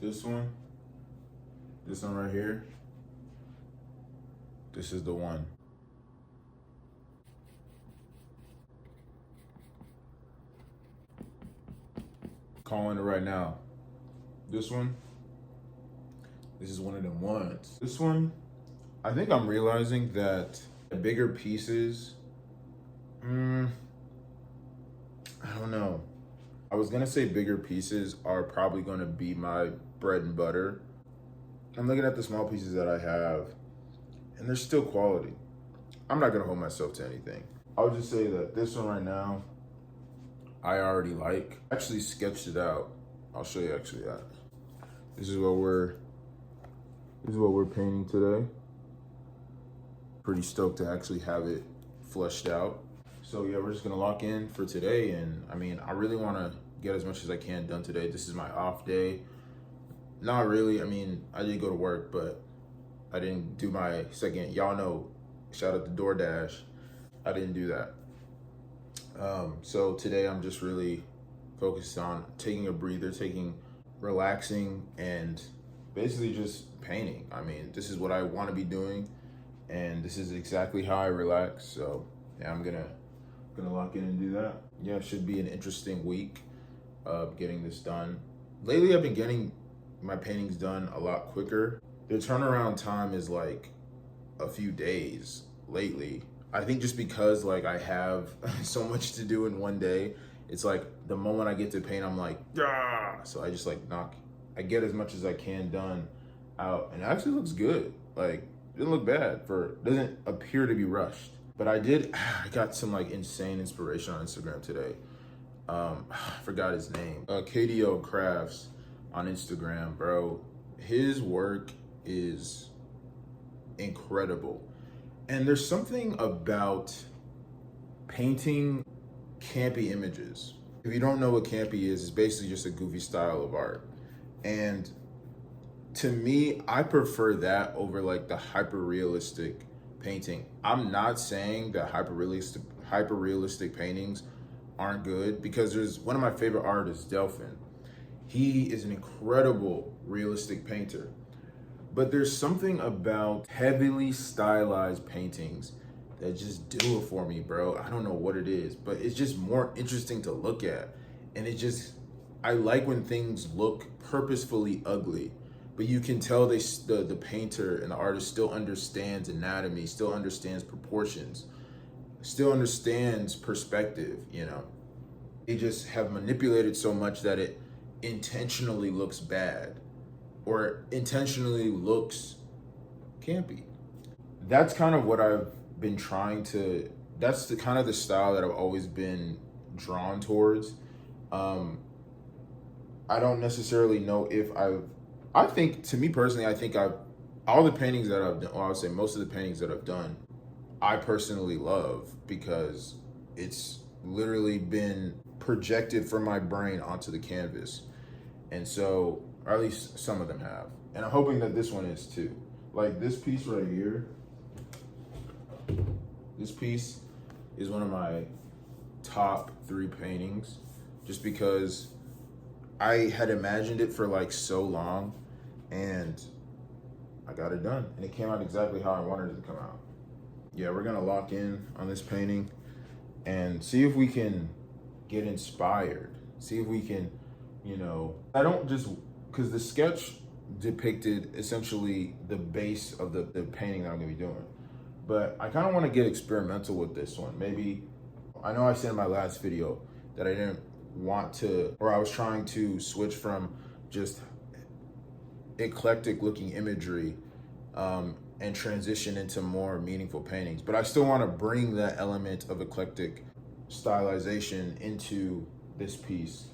This one right here, this is the one. Calling it right now. This one, this is one of them ones. This one, I think I'm realizing that the bigger pieces, I don't know. I was gonna say bigger pieces are probably gonna be my bread and butter. I'm looking at the small pieces that I have, and they're still quality. I'm not gonna hold myself to anything. I'll just say that this one right now, I already like. I actually sketched it out. I'll show you actually that. This is what we're painting today. Pretty stoked to actually have it fleshed out. So yeah, we're just gonna lock in for today. And I mean, I really wanna get as much as I can done today. This is my off day. Not really, I mean, I did go to work, but I didn't do my second, y'all know, shout out to DoorDash. I didn't do that. So today I'm just really focused on taking a breather, relaxing, and basically just painting. I mean, this is what I want to be doing, and this is exactly how I relax. So yeah, I'm gonna lock in and do that. Yeah, it should be an interesting week of getting this done. Lately, I've been getting my paintings done a lot quicker. The turnaround time is like a few days lately. I think just because like I have so much to do in one day, it's like the moment I get to paint, I'm like, ah! So I just like I get as much as I can done out, and it actually looks good. Like, it didn't look bad, doesn't appear to be rushed. But I got some like insane inspiration on Instagram today. I forgot his name. KDO Crafts on Instagram, bro. His work is incredible. And there's something about painting campy images. If you don't know what campy is, it's basically just a goofy style of art. And to me, I prefer that over like the hyper-realistic painting. I'm not saying that hyper-realistic paintings aren't good, because there's one of my favorite artists, Delphin. He is an incredible realistic painter. But there's something about heavily stylized paintings that just do it for me, bro. I don't know what it is, but it's just more interesting to look at. And I like when things look purposefully ugly, but you can tell the painter and the artist still understands anatomy, still understands proportions, still understands perspective, you know. They just have manipulated so much that it intentionally looks bad, or intentionally looks campy. That's kind of what I've been that's the kind of the style that I've always been drawn towards. I don't necessarily know if I think, to me personally, all the paintings that I've done, well, I would say most of the paintings that I've done, I personally love, because it's literally been projected from my brain onto the canvas. And so, or at least some of them have. And I'm hoping that this one is too. Like this piece right here, this piece is one of my top 3 paintings, just because I had imagined it for like so long, and I got it done, and it came out exactly how I wanted it to come out. Yeah, we're gonna lock in on this painting and see if we can get inspired. See if we can, I don't just, because the sketch depicted essentially the base of the painting that I'm gonna be doing. But I kind of want to get experimental with this one. Maybe, I know I said in my last video that I didn't want to, or I was trying to switch from just eclectic looking imagery and transition into more meaningful paintings. But I still want to bring that element of eclectic stylization into this piece.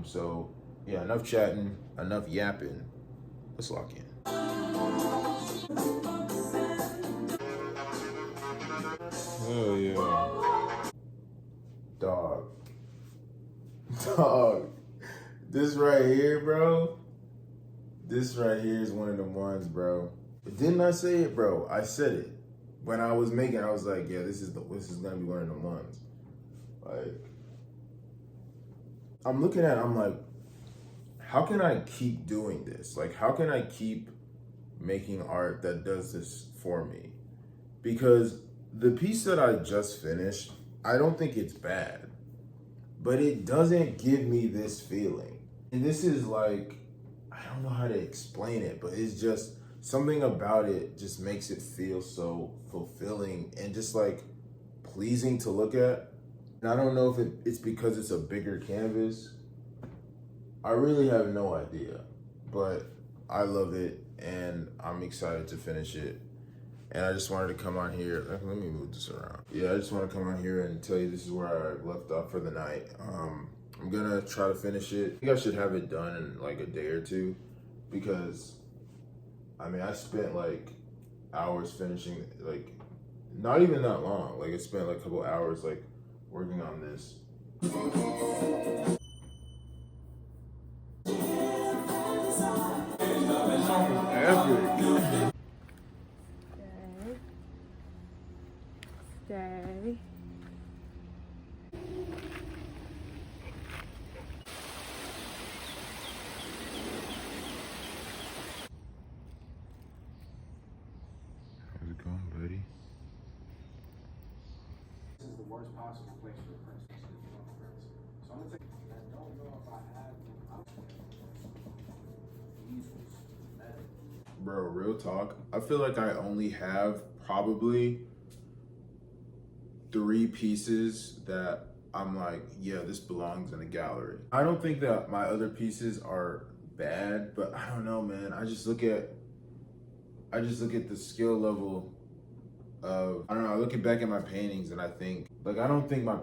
So yeah, enough chatting, enough yapping. Let's lock in. Oh yeah. Dog. This right here, bro. This right here is one of the ones, bro. Didn't I say it, bro? I said it. When I was making, I was like, yeah, this is gonna be one of the ones. Like, I'm looking at it, I'm like, how can I keep doing this? Like, how can I keep making art that does this for me? Because the piece that I just finished, I don't think it's bad, but it doesn't give me this feeling. And this is like, I don't know how to explain it, but it's just something about it just makes it feel so fulfilling and just like pleasing to look at. And I don't know if it's because it's a bigger canvas. I really have no idea, but I love it and I'm excited to finish it. And I just wanted to come on here. Let me move this around. Yeah, I just want to come on here and tell you this is where I left off for the night. I'm gonna try to finish it. I think I should have it done in like a day or two, because I mean I spent like hours finishing, like not even that long. Like I spent like a couple hours like working on this. This song was epic. Stay. How's it going, buddy? This is the worst possible place for a person to sleep on Earth. So I'm gonna take. I don't know if I have easels. Bro, real talk. I feel like I only have probably 3 pieces that I'm like, yeah, this belongs in a gallery. I don't think that my other pieces are bad, but I don't know, man. I just look at the skill level of, I don't know, I look back at my paintings and I think, like, I don't think my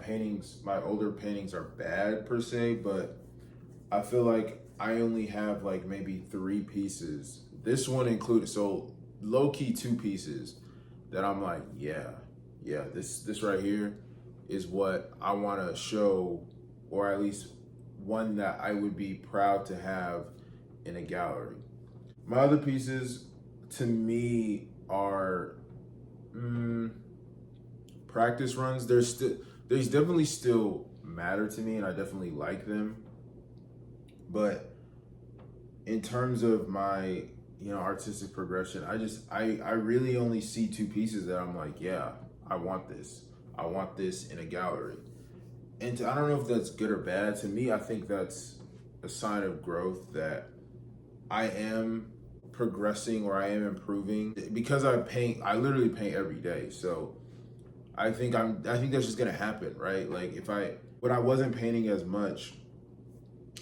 older paintings are bad per se, but I feel like I only have like maybe 3 pieces. This one included, so low key 2 pieces that I'm like, yeah, this right here is what I want to show, or at least one that I would be proud to have in a gallery. My other pieces to me are practice runs. There's definitely still matter to me and I definitely like them. But in terms of my, artistic progression, I really only see 2 pieces that I'm like, yeah, I want this. I want this in a gallery. And I don't know if that's good or bad. To me, I think that's a sign of growth, that I am progressing or I am improving, because I literally paint every day. So I think that's just gonna happen, right? Like when I wasn't painting as much,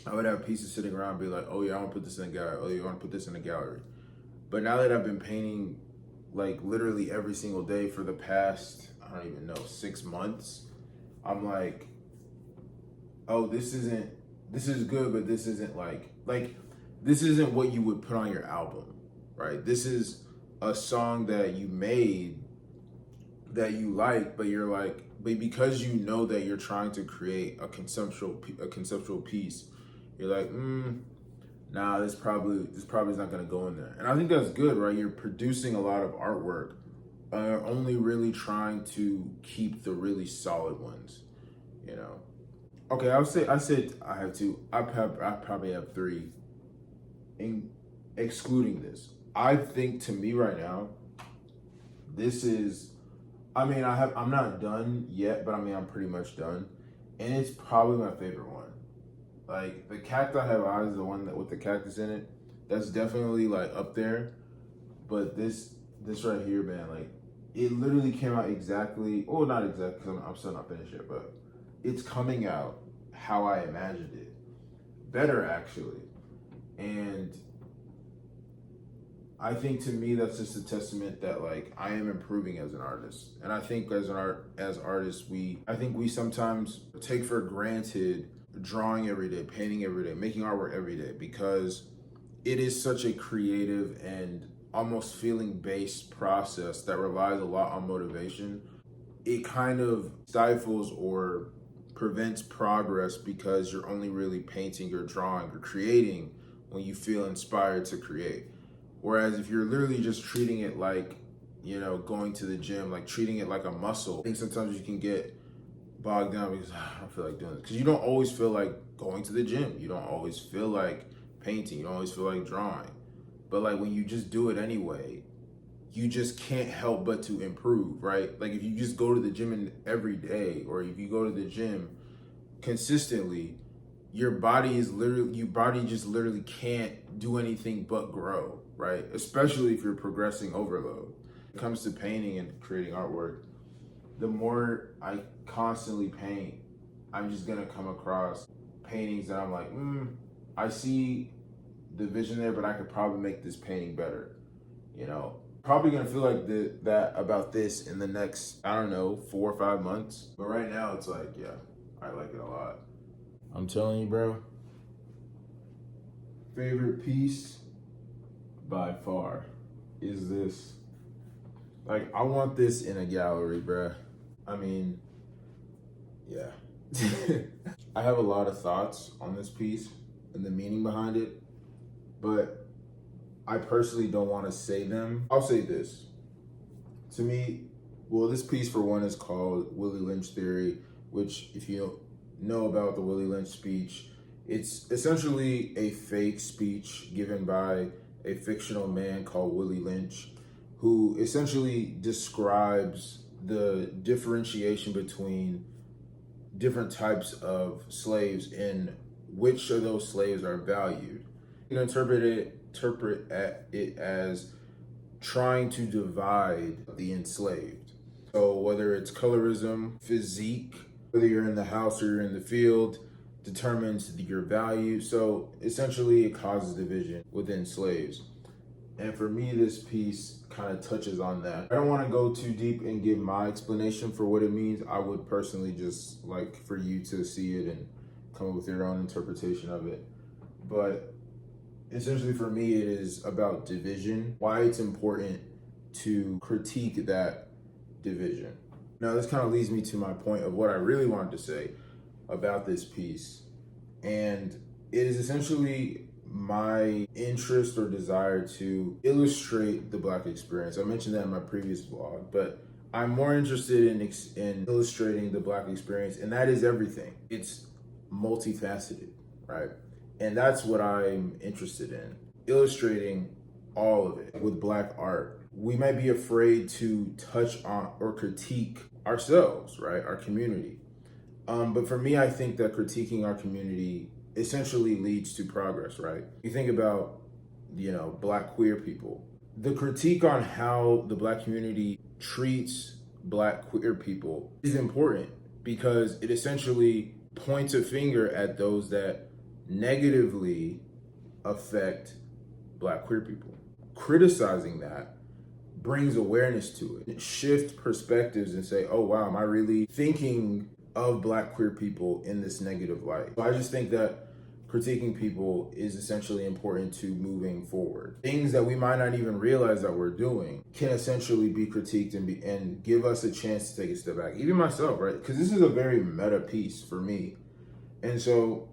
I would have pieces sitting around and be like, oh yeah, I want to put this in a gallery. Oh, you want to put this in a gallery. But now that I've been painting like literally every single day for the past, I don't even know, 6 months, I'm like, oh, this is good, but this isn't like this isn't what you would put on your album, right? This is a song that you made that you like, but you're like, but because you know that you're trying to create a conceptual piece, you're like, nah, this probably is not gonna go in there. And I think that's good, right? You're producing a lot of artwork, only really trying to keep the really solid ones, Okay, I said I have 2. I probably have 3, excluding this. I think to me right now, this is, I'm not done yet, but I'm pretty much done. And it's probably my favorite one. Like the Cacti Have Eyes, the one that with the cactus in it, that's definitely like up there. But this right here, man, like it literally came out exactly, well, not exactly, because I'm still not finished yet, but it's coming out how I imagined it. Better, actually. And I think to me that's just a testament that like I am improving as an artist. And I think as artists, I think we sometimes take for granted drawing every day, painting every day, making artwork every day, because it is such a creative and almost feeling based process that relies a lot on motivation. It kind of stifles or prevents progress because you're only really painting or drawing or creating when you feel inspired to create. Whereas if you're literally just treating it like, going to the gym, like treating it like a muscle, I think sometimes you can get bogged down because I don't feel like doing this. Because you don't always feel like going to the gym. You don't always feel like painting. You don't always feel like drawing. But like when you just do it anyway, you just can't help but to improve, right? Like if you just go to the gym every day, or if you go to the gym consistently, your body just literally can't do anything but grow, right? Especially if you're progressing overload. When it comes to painting and creating artwork, the more I constantly paint, I'm just gonna come across paintings that I'm like, I see the vision there, but I could probably make this painting better. You know, probably gonna feel like that about this in the next, I don't know, 4 or 5 months. But right now it's like, yeah, I like it a lot. I'm telling you, bro. Favorite piece by far is this. Like, I want this in a gallery, bro. I mean, yeah. I have a lot of thoughts on this piece and the meaning behind it, but I personally don't want to say them. I'll say this. To me, well, this piece for one is called Willie Lynch Theory, which if you know about the Willie Lynch speech, it's essentially a fake speech given by a fictional man called Willie Lynch, who essentially describes the differentiation between different types of slaves and which of those slaves are valued. You can interpret it as trying to divide the enslaved. So whether it's colorism, physique, whether you're in the house or you're in the field, determines your value. So essentially it causes division within slaves. And for me, this piece kind of touches on that. I don't want to go too deep and give my explanation for what it means. I would personally just like for you to see it and come up with your own interpretation of it. But essentially for me, it is about division, why it's important to critique that division. Now, this kind of leads me to my point of what I really wanted to say about this piece. And it is essentially my interest or desire to illustrate the Black experience. I mentioned that in my previous vlog, but I'm more interested in illustrating the Black experience, and that is everything. It's multifaceted, right? And that's what I'm interested in, illustrating all of it with Black art. We might be afraid to touch on or critique ourselves, right? Our community. But for me, I think that critiquing our community essentially leads to progress, right? You think about, Black queer people. The critique on how the Black community treats Black queer people is important because it essentially points a finger at those that negatively affect Black queer people. Criticizing that brings awareness to it. Shift perspectives and say, oh wow, am I really thinking of Black queer people in this negative light? So I just think that critiquing people is essentially important to moving forward. Things that we might not even realize that we're doing can essentially be critiqued and give us a chance to take a step back. Even myself, right? Because this is a very meta piece for me. And so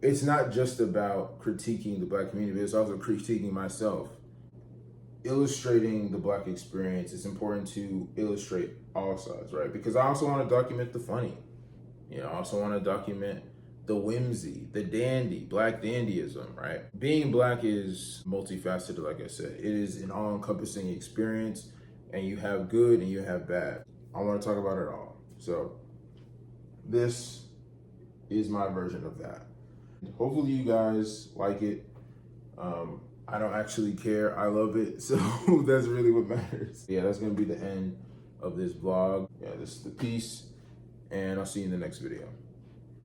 it's not just about critiquing the Black community, but it's also critiquing myself. Illustrating the Black experience, it's important to illustrate all sides, right? Because I also want to document the funny. I also want to document the whimsy, the dandy, Black dandyism, right? Being Black is multifaceted, like I said. It is an all-encompassing experience, and you have good and you have bad. I want to talk about it all. So this is my version of that. Hopefully you guys like it. I don't actually care. I love it. So that's really what matters. Yeah, that's going to be the end of this vlog. Yeah, this is the piece, and I'll see you in the next video.